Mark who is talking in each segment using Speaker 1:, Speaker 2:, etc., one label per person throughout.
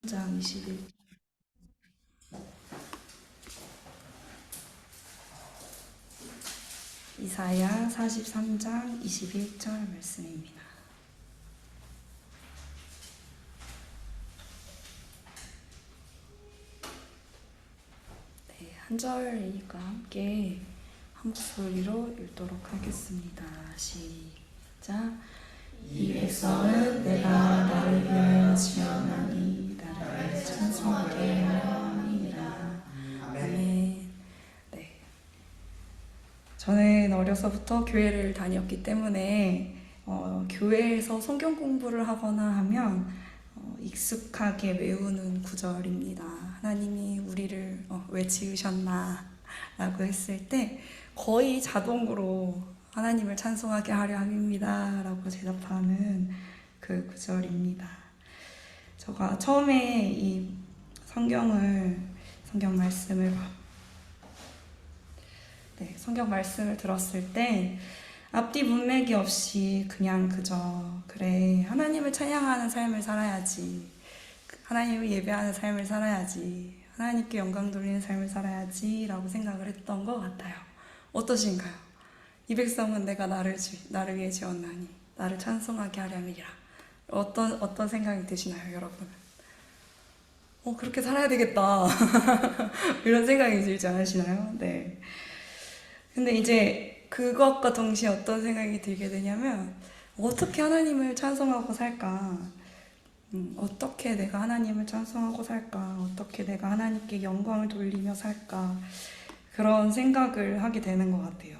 Speaker 1: 장 21. 이사야 43장 21절 말씀입니다. 네, 한 절이니까 함께 한 목소리로 읽도록 하겠습니다. 시작. 이 백성은 내가 나를 위하여 지었나니 나를 찬송하게 하려 함이니라. 아멘. 네. 저는 어려서부터 교회를 다녔기 때문에 교회에서 성경 공부를 하거나 하면 익숙하게 외우는 구절입니다. 하나님이 우리를 왜 지으셨나 라고 했을 때 거의 자동으로 하나님을 찬송하게 하려 함입니다 라고 대답하는 그 구절입니다. 제가 처음에 이 성경 말씀을 들었을 때 앞뒤 문맥이 없이 그냥 그저 그래 하나님을 찬양하는 삶을 살아야지, 하나님을 예배하는 삶을 살아야지, 하나님께 영광 돌리는 삶을 살아야지 라고 생각을 했던 것 같아요. 어떠신가요? 이 백성은 내가 나를 위해 지었나니 나를 찬송하게 하려니라. 어떤 생각이 드시나요, 여러분? 그렇게 살아야 되겠다 이런 생각이 들지 않으시나요? 네. 근데 이제 그것과 동시에 어떤 생각이 들게 되냐면 어떻게 하나님을 찬송하고 살까? 어떻게 내가 하나님을 찬송하고 살까? 어떻게 내가 하나님께 영광을 돌리며 살까? 그런 생각을 하게 되는 것 같아요.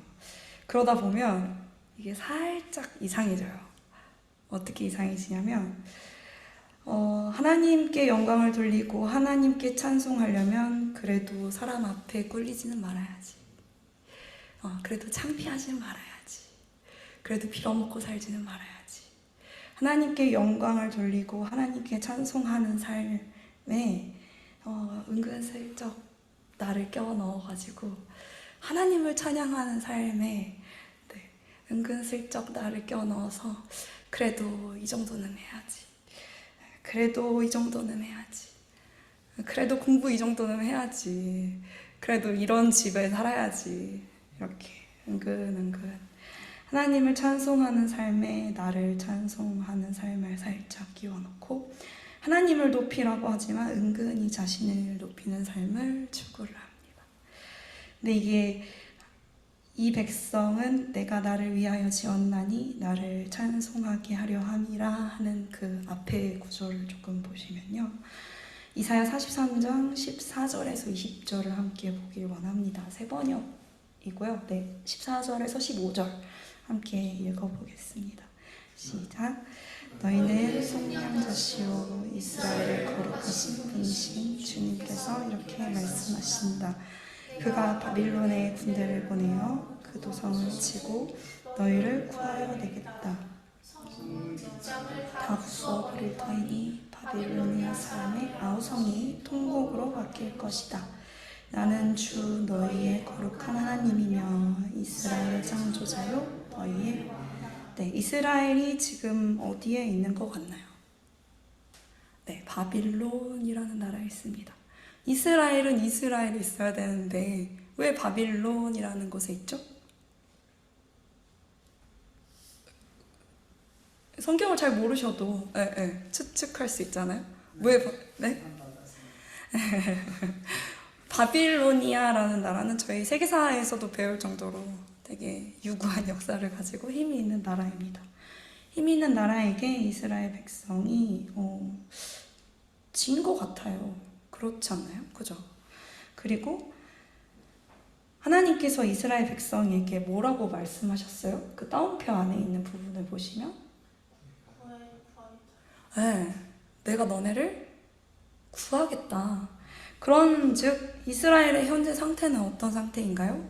Speaker 1: 그러다 보면 이게 살짝 이상해져요. 어떻게 이상해지냐면 하나님께 영광을 돌리고 하나님께 찬송하려면 그래도 사람 앞에 꿀리지는 말아야지. 그래도 창피하지는 말아야지. 그래도 빌어먹고 살지는 말아야지. 하나님께 영광을 돌리고 하나님께 찬송하는 삶에 은근슬쩍 나를 껴 넣어가지고 하나님을 찬양하는 삶에 은근슬쩍 나를 껴 넣어서 그래도 이 정도는 해야지. 그래도 이 정도는 해야지. 그래도 공부 이 정도는 해야지. 그래도 이런 집에 살아야지. 이렇게 은근 하나님을 찬송하는 삶에 나를 찬송하는 삶을 살짝 끼워넣고 하나님을 높이라고 하지만 은근히 자신을 높이는 삶을 추구를 합니다. 근데 이게 이 백성은 내가 나를 위하여 지었나니 나를 찬송하게 하려 함이라 하는 그 앞의 구절을 조금 보시면요, 이사야 43장 14절에서 20절을 함께 보길 원합니다. 세 번역이고요. 네, 14절에서 15절 함께 읽어보겠습니다. 시작. 너희는 속량자시오 이스라엘의 거룩하신 분이신 주님께서 이렇게 말씀하신다. 그가 바빌론에 군대를 보내어 그 도성을 치고 너희를 구하여 내겠다. 다 부숴버릴 터이니 바빌로니아 사람의 아우성이 통곡으로 바뀔 것이다. 나는 주 너희의 거룩한 하나님이며 이스라엘의 창조자요 너희의. 네, 이스라엘이 지금 어디에 있는 것 같나요? 네, 바빌론이라는 나라에 있습니다. 이스라엘은 이스라엘에 있어야 되는데 왜 바빌론이라는 곳에 있죠? 성경을 잘 모르셔도 추측할 수 있잖아요. 네? 바빌로니아라는 나라는 저희 세계사에서도 배울 정도로 되게 유구한 역사를 가지고 힘이 있는 나라입니다. 힘이 있는 나라에게 이스라엘 백성이 진 것 같아요. 그렇지 않나요? 그죠? 그리고 하나님께서 이스라엘 백성에게 뭐라고 말씀하셨어요? 그 따옴표 안에 있는 부분을 보시면 네, 내가 너네를 구하겠다. 그런 즉 이스라엘의 현재 상태는 어떤 상태인가요?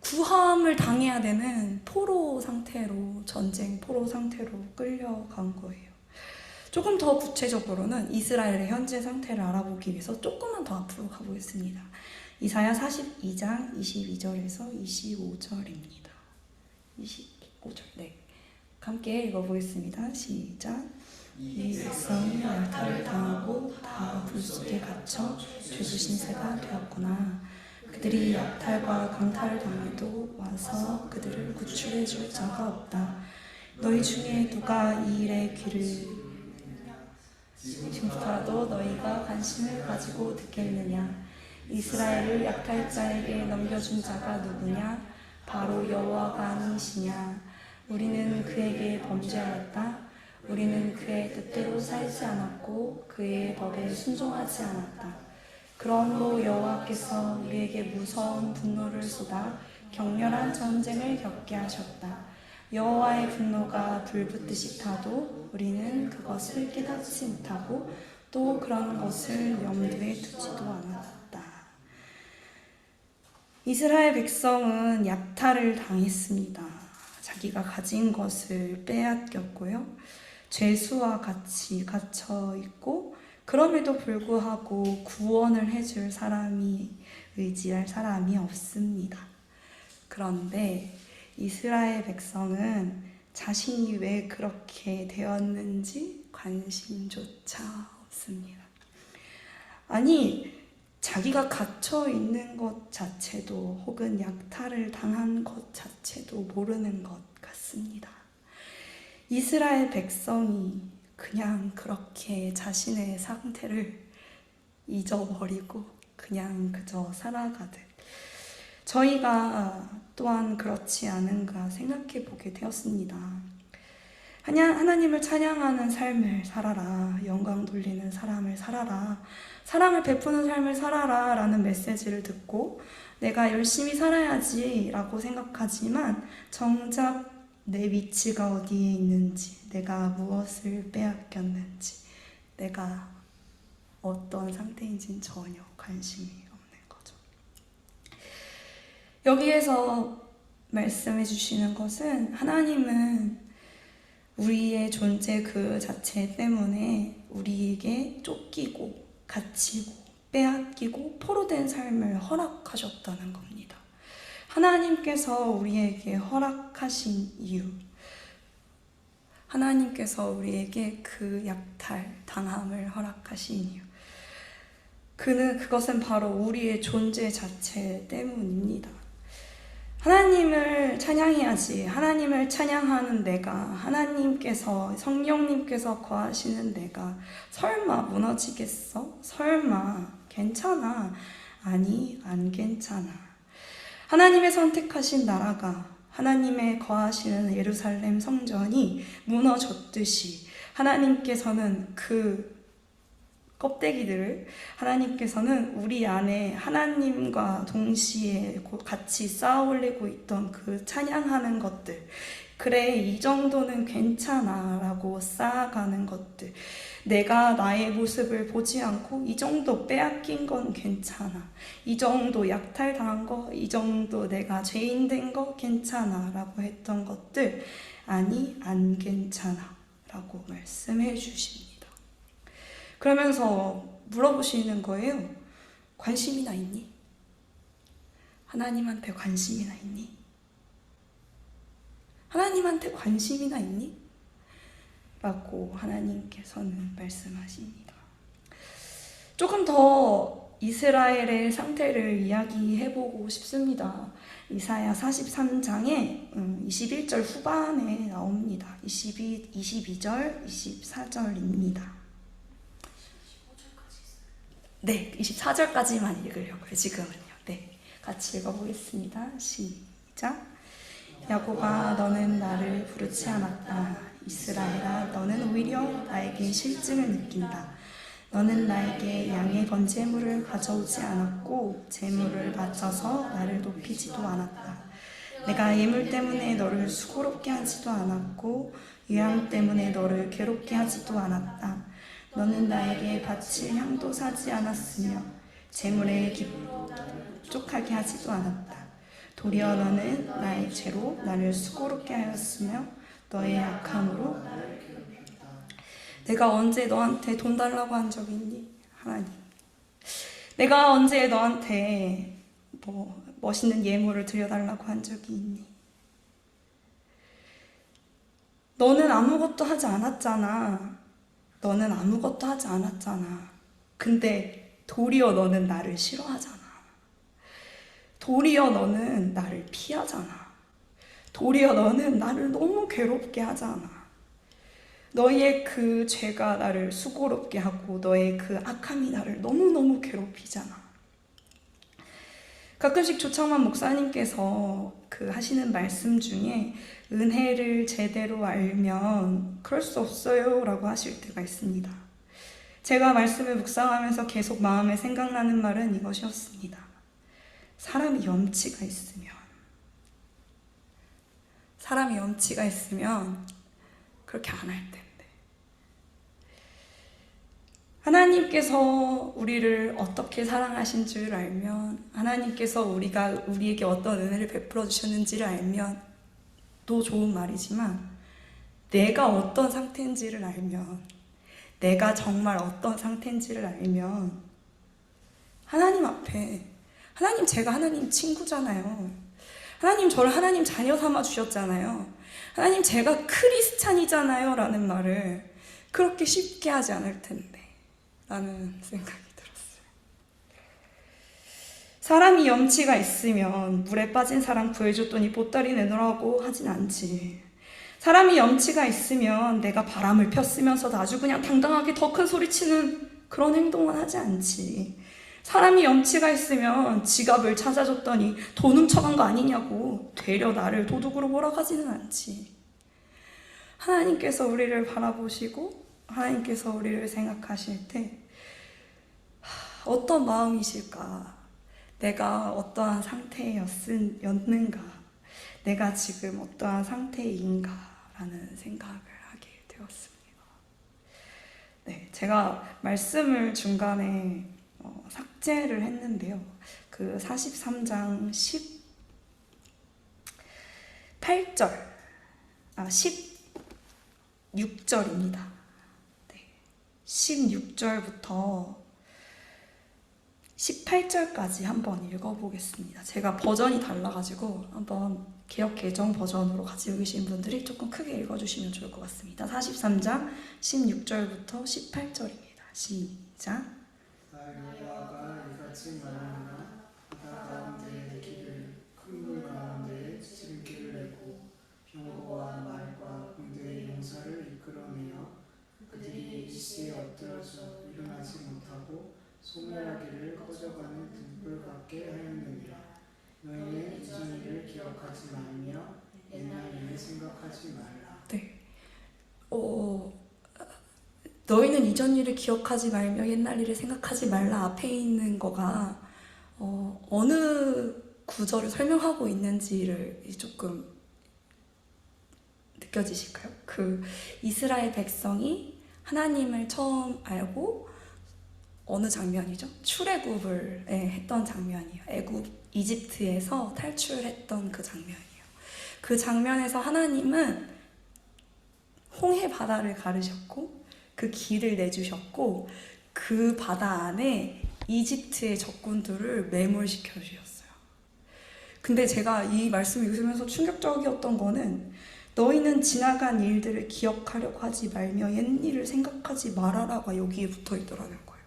Speaker 1: 구함을 당해야 되는 포로 상태로, 전쟁 포로 상태로 끌려간 거예요. 조금 더 구체적으로는 이스라엘의 현재 상태를 알아보기 위해서 조금만 더 앞으로 가보겠습니다. 이사야 42장 22절에서 25절입니다. 25절, 네. 함께 읽어보겠습니다. 시작. 이 백성이 약탈을 당하고 다 불 속에 갇혀 죄수 신세가 되었구나. 그들이 약탈과 강탈을 당해도 와서 그들을 구출해 줄 자가 없다. 너희 중에 누가 이 일에 귀를 지금부터라도 너희가 관심을 가지고 듣겠느냐. 이스라엘을 약탈자에게 넘겨준 자가 누구냐? 바로 여호와가 아니시냐. 우리는 그에게 범죄하였다. 우리는 그의 뜻대로 살지 않았고 그의 법에 순종하지 않았다. 그러므로 여호와께서 우리에게 무서운 분노를 쏟아 격렬한 전쟁을 겪게 하셨다. 여호와의 분노가 불붙듯이 타도 우리는 그것을 깨닫지 못하고 또 그런 것을 염두에 두지도 않았다. 이스라엘 백성은 약탈을 당했습니다. 자기가 가진 것을 빼앗겼고요. 죄수와 같이 갇혀 있고 그럼에도 불구하고 구원을 해줄 사람이 의지할 사람이 없습니다. 그런데 이스라엘 백성은 자신이 왜 그렇게 되었는지 관심조차 없습니다. 아니, 자기가 갇혀 있는 것 자체도 혹은 약탈을 당한 것 자체도 모르는 것 같습니다. 이스라엘 백성이 그냥 그렇게 자신의 상태를 잊어버리고 그냥 그저 살아가듯 저희가 또한 그렇지 않은가 생각해 보게 되었습니다. 하나님을 찬양하는 삶을 살아라. 영광 돌리는 사람을 살아라. 사랑을 베푸는 삶을 살아라 라는 메시지를 듣고 내가 열심히 살아야지 라고 생각하지만 정작 내 위치가 어디에 있는지, 내가 무엇을 빼앗겼는지, 내가 어떤 상태인지는 전혀 관심이 없는 거죠. 여기에서 말씀해 주시는 것은 하나님은 우리의 존재 그 자체 때문에 우리에게 쫓기고 갇히고 빼앗기고 포로된 삶을 허락하셨다는 겁니다. 하나님께서 우리에게 허락하신 이유, 하나님께서 우리에게 그 약탈, 당함을 허락하신 이유, 그것은 바로 우리의 존재 자체 때문입니다. 하나님을 찬양해야지. 하나님을 찬양하는 내가, 하나님께서, 성령님께서 거하시는 내가 설마 무너지겠어? 설마 괜찮아? 아니, 안 괜찮아. 하나님의 선택하신 나라가, 하나님의 거하시는 예루살렘 성전이 무너졌듯이 하나님께서는 그 껍데기들을, 하나님께서는 우리 안에 하나님과 동시에 같이 쌓아 올리고 있던 그 찬양하는 것들, 그래 이 정도는 괜찮아 라고 쌓아가는 것들, 내가 나의 모습을 보지 않고 이 정도 빼앗긴 건 괜찮아, 이 정도 약탈당한 거, 이 정도 내가 죄인 된 거 괜찮아 라고 했던 것들, 아니 안 괜찮아 라고 말씀해 주십니다. 그러면서 물어보시는 거예요. 관심이나 있니? 하나님한테 관심이나 있니? 하나님한테 관심이나 있니? 라고 하나님께서는 말씀하십니다. 조금 더 이스라엘의 상태를 이야기해보고 싶습니다. 이사야 43장에 21절 후반에 나옵니다. 22절, 24절입니다. 네, 24절까지만 읽으려고요, 지금은요. 네, 같이 읽어보겠습니다. 시작. 야곱아, 너는 나를 부르지 않았다. 이스라엘아, 너는 오히려 나에게 실증을 느낀다. 너는 나에게 양의 번제물을 가져오지 않았고 제물을 바쳐서 나를 높이지도 않았다. 내가 예물 때문에 너를 수고롭게 하지도 않았고 유향 때문에 너를 괴롭게 하지도 않았다. 너는 나에게 바칠 향도 사지 않았으며 제물의 기쁨 족하게 하지도 않았다. 도리어 너는 나의 죄로 나를 수고롭게 하였으며 너의 악함으로 내가 언제 너한테 돈 달라고 한 적이 있니? 하나님, 내가 언제 너한테 멋있는 예물을 드려달라고 한 적이 있니? 너는 아무것도 하지 않았잖아. 너는 아무것도 하지 않았잖아. 근데 도리어 너는 나를 싫어하잖아. 도리어 너는 나를 피하잖아. 도리어 너는 나를 너무 괴롭게 하잖아. 너의 그 죄가 나를 수고롭게 하고 너의 그 악함이 나를 너무너무 괴롭히잖아. 가끔씩 조창만 목사님께서 그 하시는 말씀 중에 은혜를 제대로 알면 그럴 수 없어요 라고 하실 때가 있습니다. 제가 말씀을 묵상하면서 계속 마음에 생각나는 말은 이것이었습니다. 사람이 염치가 있으면 그렇게 안 할 텐데. 하나님께서 우리를 어떻게 사랑하신 줄 알면, 하나님께서 우리에게 어떤 은혜를 베풀어 주셨는지를 알면 또 좋은 말이지만, 내가 어떤 상태인지를 알면, 내가 정말 어떤 상태인지를 알면, 하나님 앞에, 제가 하나님 친구잖아요. 하나님 저를 하나님 자녀 삼아 주셨잖아요. 하나님 제가 크리스찬이잖아요 라는 말을 그렇게 쉽게 하지 않을 텐데 라는 생각이 들었어요. 사람이 염치가 있으면 물에 빠진 사람 구해줬더니 보따리 내놓으라고 하진 않지. 사람이 염치가 있으면 내가 바람을 폈으면서도 아주 그냥 당당하게 더 큰 소리치는 그런 행동은 하지 않지. 사람이 염치가 있으면 지갑을 찾아줬더니 돈 훔쳐간 거 아니냐고 되려 나를 도둑으로 몰아가지는 않지. 하나님께서 우리를 바라보시고 하나님께서 우리를 생각하실 때 어떤 마음이실까? 내가 어떠한 상태였는가? 내가 지금 어떠한 상태인가? 라는 생각을 하게 되었습니다. 네, 제가 말씀을 중간에 삭제를 했는데요. 그 43장 16절입니다. 네, 16절부터 18절까지 한번 읽어보겠습니다. 제가 버전이 달라가지고 한번 개역 개정 버전으로 가지고 계신 분들이 조금 크게 읽어주시면 좋을 것 같습니다. 43장 16절부터 18절입니다. 시작.
Speaker 2: 여호와가 이같이 말하노라. 바다 가운데의 길을 큰 물 가운데에 지름길을 내고 병거와 말과 군대의 용사를 이끌어내어 그들이 일시에 엎드러져 일어나지 못하고 소멸하기를 꺼져가는 등불 같게 하였느니라. 너희는 이전 일을 기억하지 말며 옛날 일을 생각하지 말라.
Speaker 1: 네. 너희는 이전 일을 기억하지 말며 옛날 일을 생각하지 말라 앞에 있는 거가 어느 구절을 설명하고 있는지를 조금 느껴지실까요? 그 이스라엘 백성이 하나님을 처음 알고 어느 장면이죠? 출애굽을 했던 장면이에요. 이집트에서 탈출했던 그 장면이에요. 그 장면에서 하나님은 홍해 바다를 가르셨고 그 길을 내주셨고 그 바다 안에 이집트의 적군들을 매몰시켜 주셨어요. 근데 제가 이 말씀을 읽으면서 충격적이었던 거는 너희는 지나간 일들을 기억하려고 하지 말며 옛일을 생각하지 말아라가 여기에 붙어 있더라는 거예요.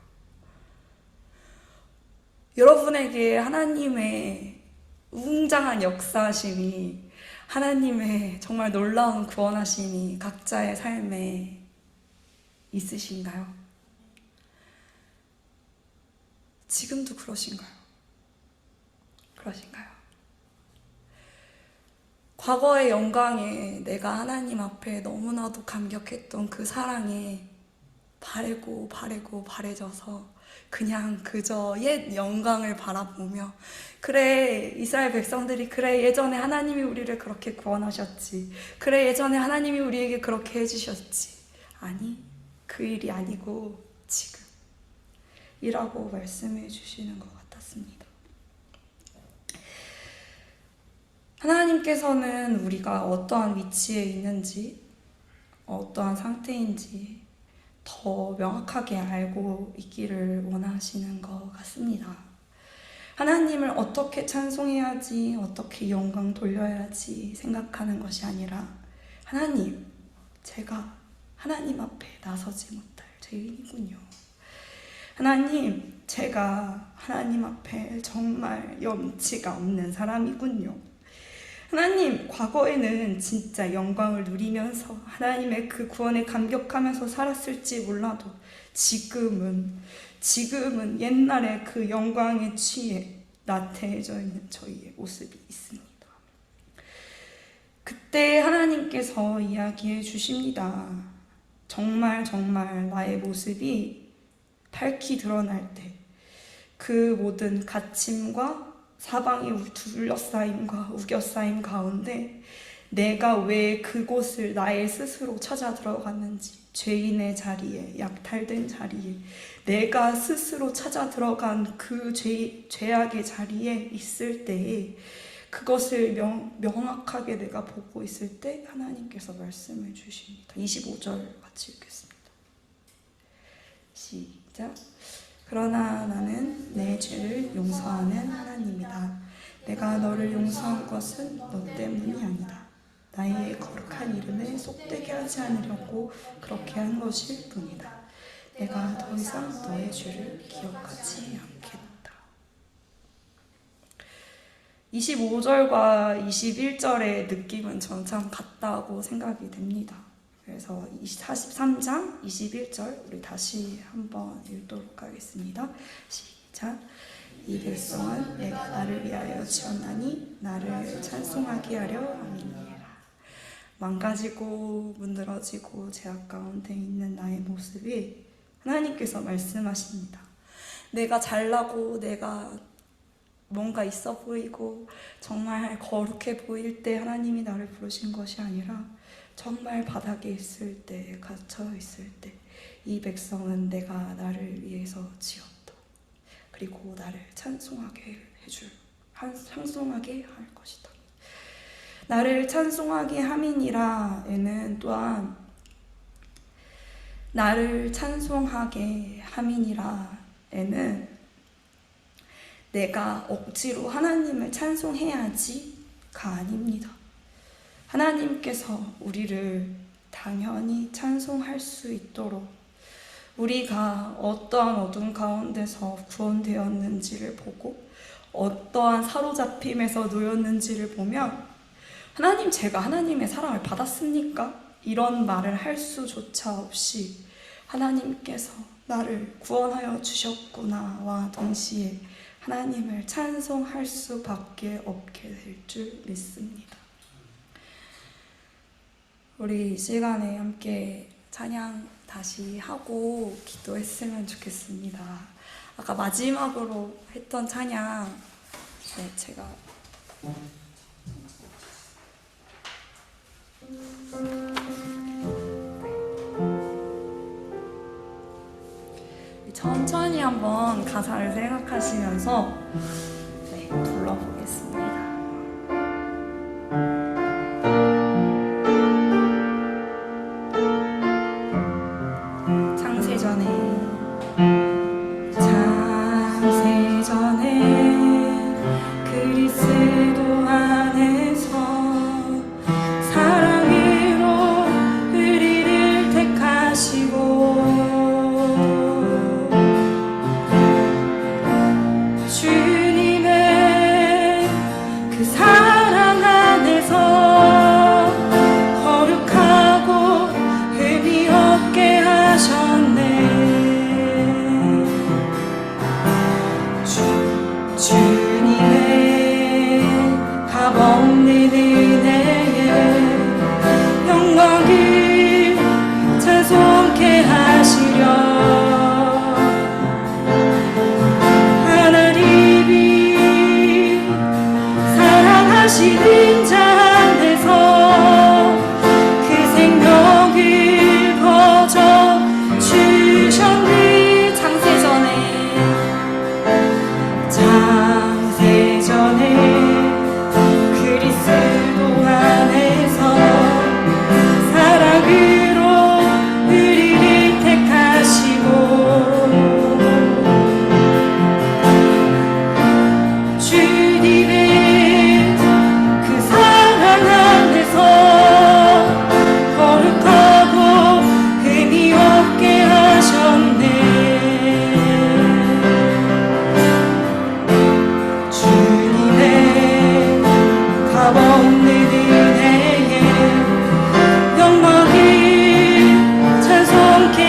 Speaker 1: 여러분에게 하나님의 웅장한 역사하심이, 하나님의 정말 놀라운 구원하심이 각자의 삶에 있으신가요? 지금도 그러신가요? 과거의 영광에 내가 하나님 앞에 너무나도 감격했던 그 사랑에 바래져서 그냥 그저 옛 영광을 바라보며 그래 이스라엘 백성들이 그래 예전에 하나님이 우리를 그렇게 구원하셨지, 그래 예전에 하나님이 우리에게 그렇게 해주셨지, 아니 그 일이 아니고 지금이라고 말씀해 주시는 것 같았습니다. 하나님께서는 우리가 어떠한 위치에 있는지 어떠한 상태인지 더 명확하게 알고 있기를 원하시는 것 같습니다. 하나님을 어떻게 찬송해야지, 어떻게 영광 돌려야지 생각하는 것이 아니라 하나님, 제가 하나님 앞에 나서지 못할 죄인이군요. 하나님, 제가 하나님 앞에 정말 염치가 없는 사람이군요. 하나님, 과거에는 진짜 영광을 누리면서 하나님의 그 구원에 감격하면서 살았을지 몰라도 지금은 옛날에 그 영광에 취해 나태해져 있는 저희의 모습이 있습니다. 그때 하나님께서 이야기해 주십니다. 정말 나의 모습이 밝히 드러날 때 그 모든 갇힘과 사방이 둘러싸임과 우겨싸임 가운데 내가 왜 그곳을 나의 스스로 찾아 들어갔는지, 죄인의 자리에, 약탈된 자리에 내가 스스로 찾아 들어간 그 죄악의 자리에 있을 때에 그것을 명확하게 내가 보고 있을 때 하나님께서 말씀을 주십니다. 25절 같이 읽겠습니다. 시작. 그러나 나는 내 죄를 용서하는 하나님이다. 내가 너를 용서한 것은 너 때문이 아니다. 나의 거룩한 이름에 속되게 하지 않으려고 그렇게 한 것일 뿐이다. 내가 더 이상 너의 죄를 기억하지 않겠다. 25절과 21절의 느낌은 저는 참 같다고 생각이 됩니다. 그래서 43장 21절 우리 다시 한번 읽도록 하겠습니다. 시작. 이 백성은 내가 나를 위하여 지었나니 나를 찬송하게 하려 함이니라. 망가지고 문드러지고 죄악 가운데 있는 나의 모습이 하나님께서 말씀하십니다. 내가 잘나고 내가 뭔가 있어 보이고 정말 거룩해 보일 때 하나님이 나를 부르신 것이 아니라 정말 바닥에 있을 때, 갇혀 있을 때 이 백성은 내가 나를 위해서 지었다. 그리고 나를 찬송하게 할 것이다. 나를 찬송하게 함이니라에는 또한 나를 찬송하게 함이니라에는 내가 억지로 하나님을 찬송해야지가 아닙니다. 하나님께서 우리를 당연히 찬송할 수 있도록 우리가 어떠한 어둠 가운데서 구원되었는지를 보고 어떠한 사로잡힘에서 놓였는지를 보면 하나님, 제가 하나님의 사랑을 받았습니까? 이런 말을 할 수조차 없이 하나님께서 나를 구원하여 주셨구나와 동시에 하나님을 찬송할 수밖에 없게 될 줄 믿습니다. 우리 이 시간에 함께 찬양 다시 하고 기도했으면 좋겠습니다. 아까 마지막으로 했던 찬양, 제가 천천히 한번 가사를 생각하시면서 불러보겠습니다. 창세전에 그리스도 안에서 사랑으로 우리를 택하시고 주님의 그 사랑 안에서 거룩하고 의미 없게 하셨네.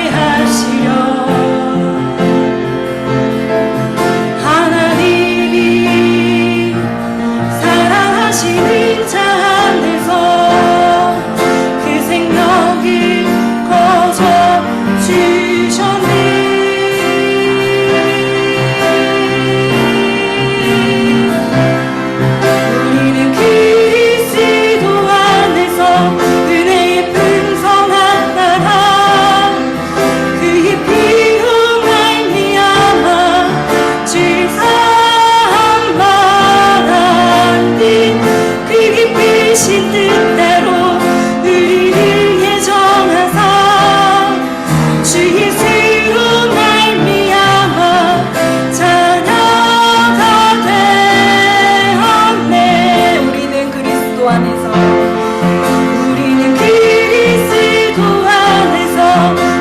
Speaker 1: 하시려 하나님이 사랑하시는 자 안에서 그 생명을 거저 주셨네. 우리는 그리스도 안에서 은혜의 풍성한 나라 그의 피로 말미암아 주 사랑받은 그 깊으신 뜻대로 우리를 예정하사 주 예수로 말미암아 자녀가 되었네. 우리는 그리스도 안에서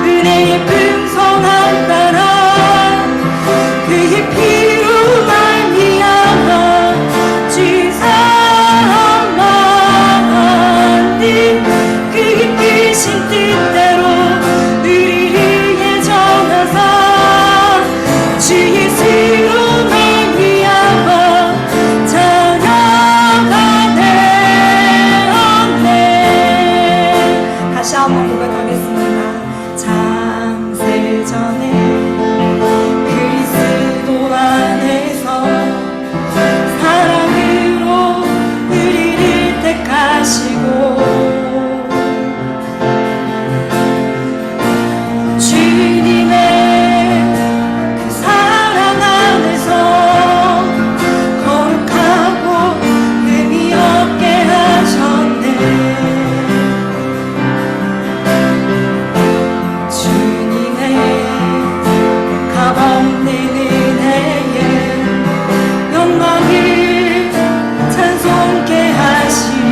Speaker 1: 은혜의 풍성한 나라 그의 피로 말미암아 주 사랑받은 그 깊으신 뜻대로 우리를 예정하사 주 예수로 말미암아 자녀가 되었네. 다시 한번 고백하겠습니다. 창세전에 그리스도 안에서 사랑으로 우리를 택하시고 주님의 그 사랑 안에서 거룩하고 의미 없게 하셨네. 주님의 값없는 은혜에 영광을 찬송케 하시며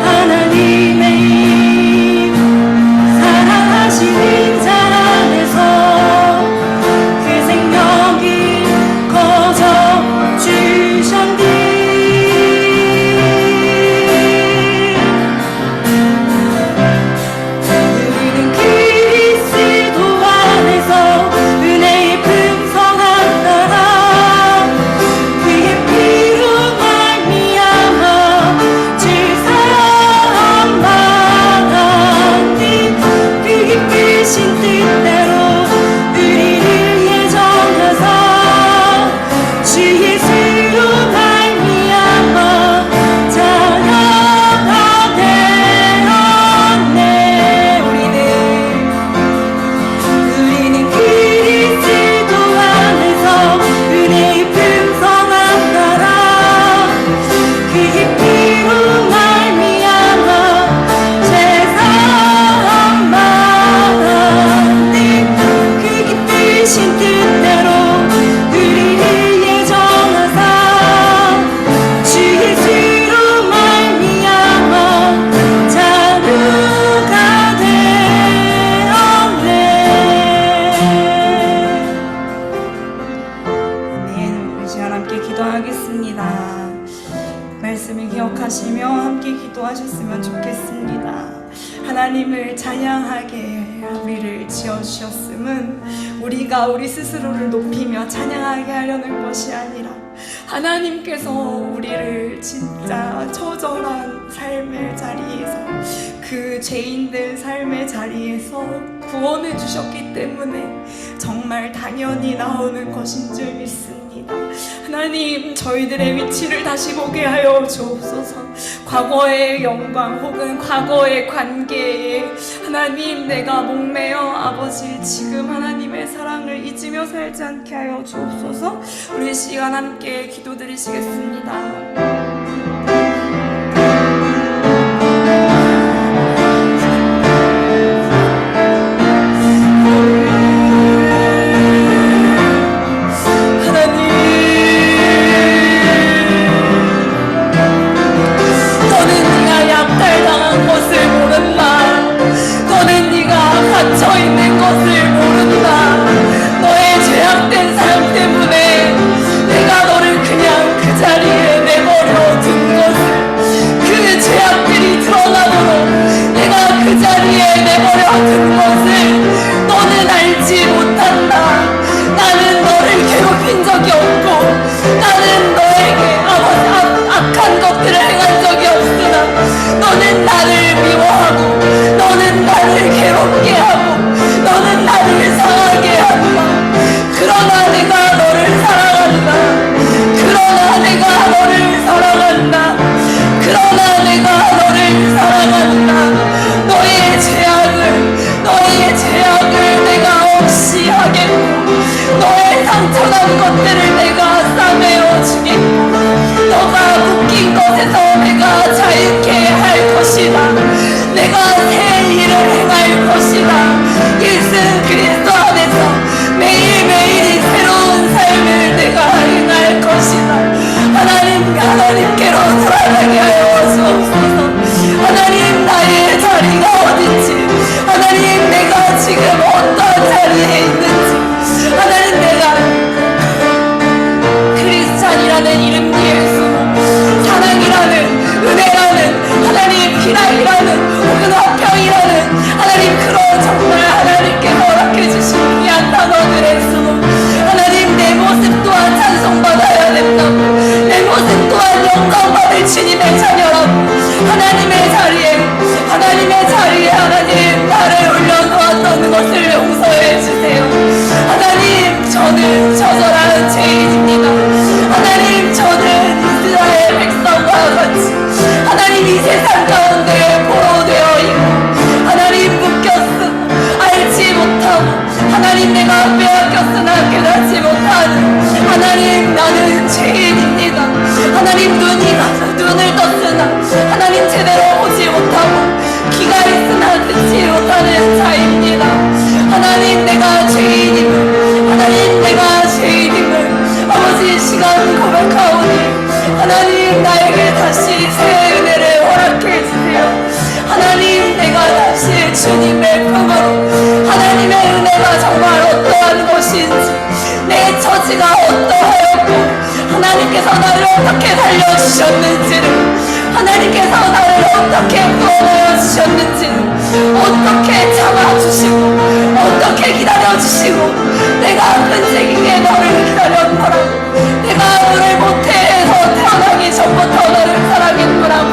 Speaker 1: 하나님의 사랑하시는 자 안에서 그 생명을 거저 주셨니. 우리는 그리스도 안에서 은혜의 풍성한 나라 그의 피로 말미암아 주 사랑받은 그 깊으신 뜻대로 우리를 예정하사 주 예수로 말미암아 자녀가 되었네. 우리는 그리스도 안에서 은혜의 풍성한 나라 그의 피로 말미암아 제사함받은 그 깊으신 뜻대로 우리를 예정하사 주 예수로 말미암아 자녀가 되었네. 아멘. 우리 시간 함께 기도하겠습니다. 말씀을 기억하시며 함께 기도하셨으면 좋겠습니다. 하나님을 찬양하게 우리를 지어주셨음은 우리가 우리 스스로를 높이며 찬양하게 하려는 것이 아니라 하나님께서 우리를 진짜 처절한 삶의 자리에서 그 죄인된 삶의 자리에서 구원해 주셨기 때문에 정말 당연히 나오는 것인 줄 믿습니다. 하나님, 저희들의 위치를 다시 보게 하여 주옵소서. 과거의 영광 혹은 과거의 관계에 하나님 내가 목매어 아버지 지금 하나님의 사랑을 잊으며 살지 않게 하여 주옵소서. 우리 시간 함께 기도드리시겠습니다. 갇혀있는 것을 모른다. 너의 죄악된 삶 때문에 내가 너를 그냥 그 자리에 내버려 둔 것을, 그 죄악들이 드러나도록 내가 그 자리에 내버려둔 것을 너는 알지 못한다. 나는 너를 괴롭힌 적이 없고 나는 너에게 악한 것들을 행한 적이 없으나 너는 나를 미워하고 너는 나를 괴롭게 하고 너는 나를 상하게 한다. 그러나 내가 너를 사랑한다. 그러나 내가 너를 사랑한다. 그러나 내가 너를 사랑한다. 너의 죄악을 내가 없이 하겠고 너의 상처난 것들을 내가 싸매어 주겠고 너가 묶인 것에서 내가 자유케 할 것이다. 내가 새 일을 행할 것이다. 예수 그리스도 안에서 매일매일이 새로운 삶을 내가 행할 것이다. 하나님께로 돌아가게 하여 주옵소서. 하나님 나의 자리가 어딘지 하나님 내가 지금 어떤 자리에 있는지 하나님 내가 크리스찬이라는 이름 예수 사랑이라는 은혜라는 하나님 희락이라는 혹은 화평이라는 하나님 그런 정말 하나님께서 허락해 주신 귀한 단어들에서 하나님 내 모습 또한 찬송받아야 된다고 내 모습 또한 영광받을 주님의 자녀라고 하나님의 자리에 하나님 나를 올려놓았던 것을 용서해 주세요. 하나님 저는 처절한 죄인입니다. 하나님 저는 이스라엘 백성과 같이 하나님 이 세상 가운데 포로되어 있고 하나님 묶였으나 알지 못하고 하나님 내가 빼앗겼으나 깨닫지 못하는 하나님 나는 죄인입니다. 하나님 눈을 떴으나 하나님 제대로 보지 못하고 귀가 있으나 듣지 못하는 자입니다. 하나님 내가 죄인임을 하나님 내가 죄인임을 아버지 시간 고백하오니 하나님 나에게 다시 새 은혜를 허락해 주세요. 하나님 내가 다시 주님의 품으로 하나님의 은혜가 정말 어떠한 것인지 내 처지가 어떠하였고 하나님께서 나를 어떻게 살려주셨는지를 하나님께서 나를 어떻게 구원하여 주셨는지를 어떻게 참아주시고 어떻게 기다려주시고 내가 끈질기게 너를 기다렸노라고 내가 너를 못해서 태어나기 전부터 너를 사랑했노라고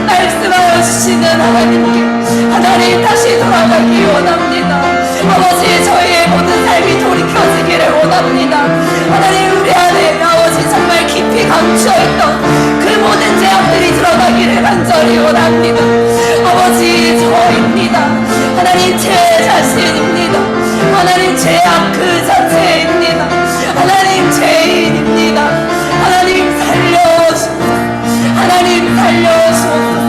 Speaker 1: 말씀하여 주시는 하나님께 하나님 다시 돌아가기 원합니다. 아버지 저희의 모든 삶이 돌이켜지기를 원합니다. 하나님 우리 안에 아버지 정말 깊이 감추어있던 그 모든 죄악들이 드러나기를 간절히 원합니다. 아버지 저입니다. 하나님 제 자신입니다. 하나님 죄악 그 자체입니다. 하나님 죄인입니다. 하나님 살려주소서. 하나님 살려주소서.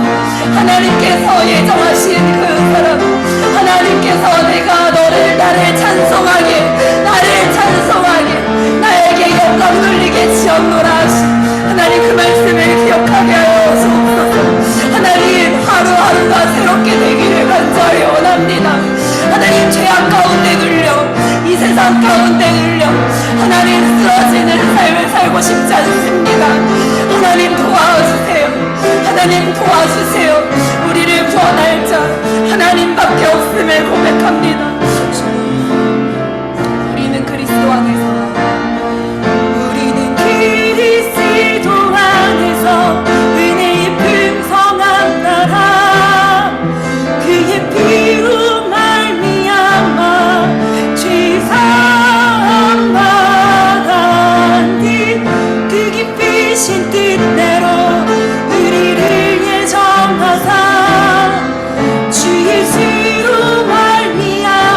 Speaker 1: 하나님께서 예정하신 그 사람 하나님께서 내가 나를 찬송하게 나에게 영광 돌리게 지었노라 하신 하나님 그 말씀을 기억하게 하여 주옵소서. 하나님 하루하루가 새롭게 되기를 간절히 원합니다. 하나님 죄악 가운데 눌려 이 세상 가운데 눌려 하나님 쓰러지는 삶을 살고 싶지 않습니다. 하나님 도와주세요. 하나님 도와주세요. 우리를 구원할 자 하나님밖에 없음을 고백합니다. 우리는 그리스도 안에서 은혜의 풍성한 나라 그의 피로 말미암아 죄 사함 받았니 그 깊으신 뜻대로 우리를 예정하사 주 예수로 말미암아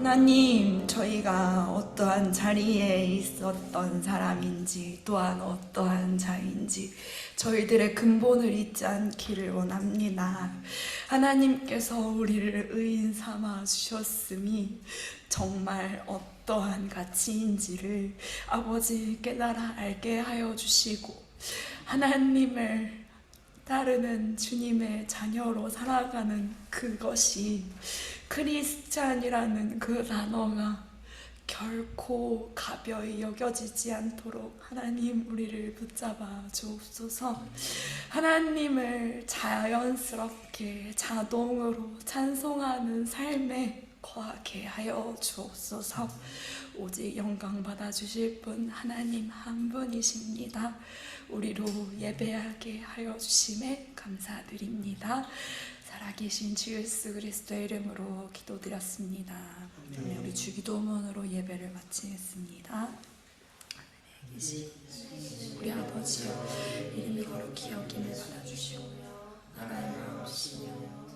Speaker 1: 하나님, 저희가 어떠한 자리에 있었던 사람인지 또한 어떠한 자인지 저희들의 근본을 잊지 않기를 원합니다. 하나님께서 우리를 의인 삼아 주셨음이 정말 어떠한 가치인지를 아버지 깨달아 알게 하여 주시고 하나님을 따르는 주님의 자녀로 살아가는 그것이 크리스찬이라는 그 단어가 결코 가벼이 여겨지지 않도록 하나님 우리를 붙잡아 주옵소서. 하나님을 자연스럽게 자동으로 찬송하는 삶에 거하게 하여 주옵소서. 오직 영광 받아 주실 분 하나님 한 분이십니다. 우리로 예배하게 하여 주심에 감사드립니다. 살아계신 주 예수 그리스도의 이름으로 기도드렸습니다. 네, 우리 주기도문으로 예배를 마치겠습니다. 하늘에 계신 우리 아버지여, 이름이 거룩히 여김을 받아주시고 나라의 마음이시며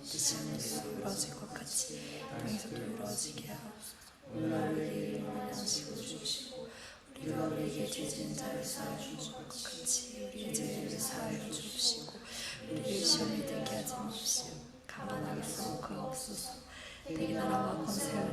Speaker 1: 뜻이 하늘에서 이루어질 것 같이 땅에서도 이루어지게 하옵소서. 오늘 우리에게 일용할 양식을 주시고 우리가 우리에게 죄진 자를 사하여 준 것 같이 우리의 죄를 사하여 주옵시고 우리를 시험에 들게 하지 마옵시고 가난하게 싸우고 없소서. 대기 나라와 권세와